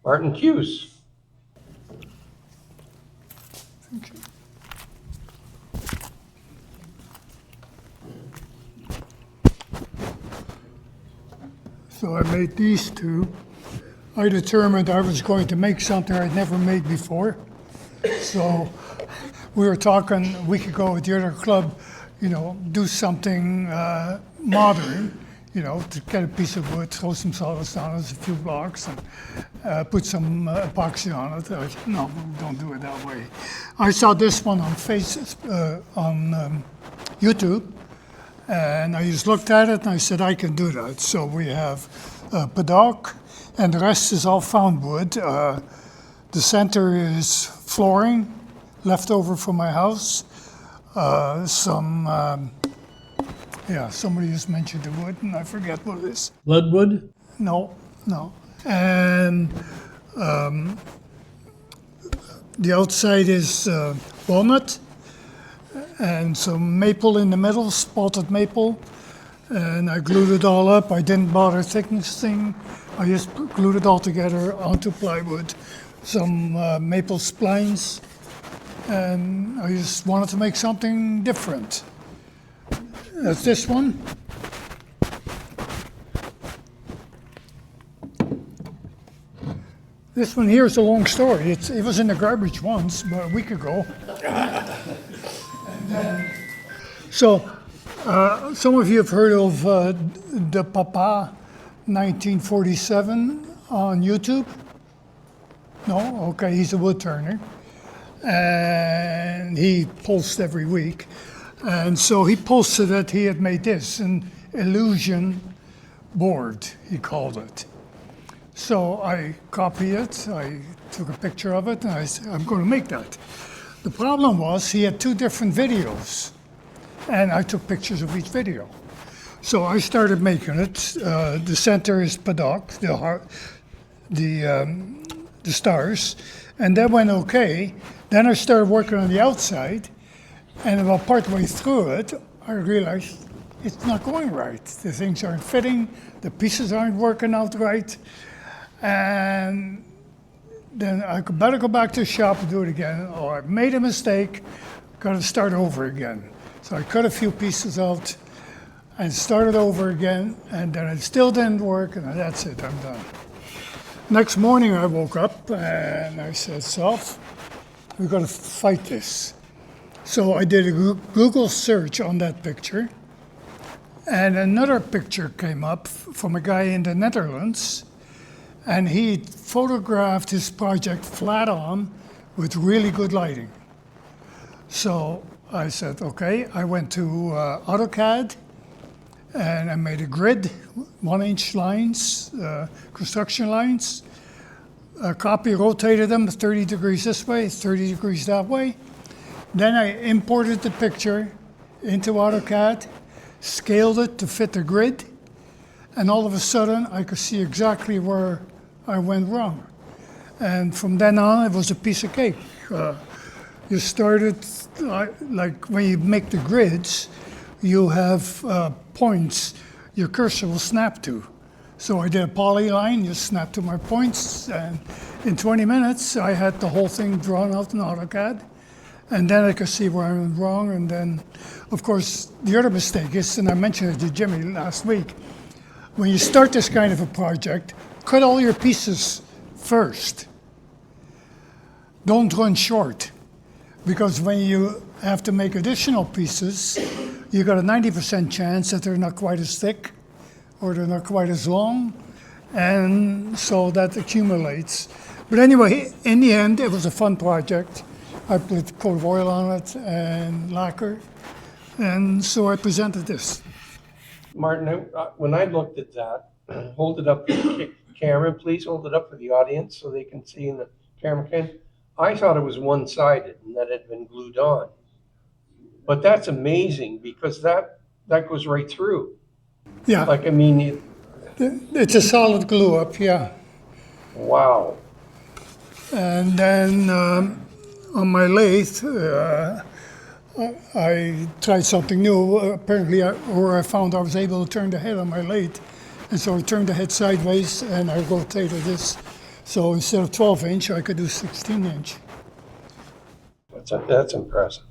Martin Keus. Thank you. So I made these two. I determined I was going to make something I'd never made before. So we were talking a week ago at the other club, do something modern, to get a piece of wood, throw some sawdust on it, a few blocks, and put some epoxy on it. I said, no, don't do it that way. I saw this one on YouTube, and I just looked at it and I said, I can do that. So we have paddock, and the rest is all found wood. The center is flooring, left over from my house. Somebody just mentioned the wood, and I forget what it is. Leadwood? No. And the outside is walnut, and some maple in the middle, spalted maple. And I glued it all up. I didn't bother thicknessing. I just glued it all together onto plywood. Some maple splines. And I just wanted to make something different. That's this one. This one here is a long story. It was in the garbage once, about a week ago. Some of you have heard of the Papa 1947 on YouTube? No? Okay, he's a wood turner. And he posts every week. And so he posted that he had made this, an illusion board, he called it. So I copied it, I took a picture of it, and I said, I'm going to make that. The problem was he had two different videos, and I took pictures of each video. So I started making it. The center is paddock, the stars, and that went okay. Then I started working on the outside, and about partway through it, I realized it's not going right. The things aren't fitting, the pieces aren't working out right, and then I could better go back to the shop and do it again, or I made a mistake, got to start over again. So I cut a few pieces out and started over again, and then it still didn't work, and that's it, I'm done. Next morning I woke up and I said, Self, we've got to fight this. So I did a Google search on that picture, and another picture came up from a guy in the Netherlands, and he photographed his project flat on with really good lighting. So I said, okay, I went to AutoCAD, and I made a grid, 1-inch lines, construction lines. Copy rotated them 30 degrees this way, 30 degrees that way. Then I imported the picture into AutoCAD, scaled it to fit the grid, and all of a sudden I could see exactly where I went wrong. And from then on, it was a piece of cake. You started, like when you make the grids, you have points your cursor will snap to. So I did a polyline, you snap to my points, and in 20 minutes I had the whole thing drawn out in AutoCAD. And then I could see where I went wrong, and then, of course, the other mistake is, and I mentioned it to Jimmy last week, when you start this kind of a project, cut all your pieces first. Don't run short, because when you have to make additional pieces, you got a 90% chance that they're not quite as thick, or they're not quite as long, and so that accumulates. But anyway, in the end, it was a fun project. I put a coat of oil on it and lacquer, and so I presented this. Martin, when I looked at that, hold it up for the camera, please hold it up for the audience so they can see in the camera can. I thought it was one-sided and that it had been glued on. But that's amazing because that goes right through. Yeah. It's a solid glue up, yeah. Wow. And then on my lathe, I tried something new. Apparently, I found I was able to turn the head on my lathe. And so I turned the head sideways and I rotated this So instead of 12 inch, I could do 16 inch. That's impressive.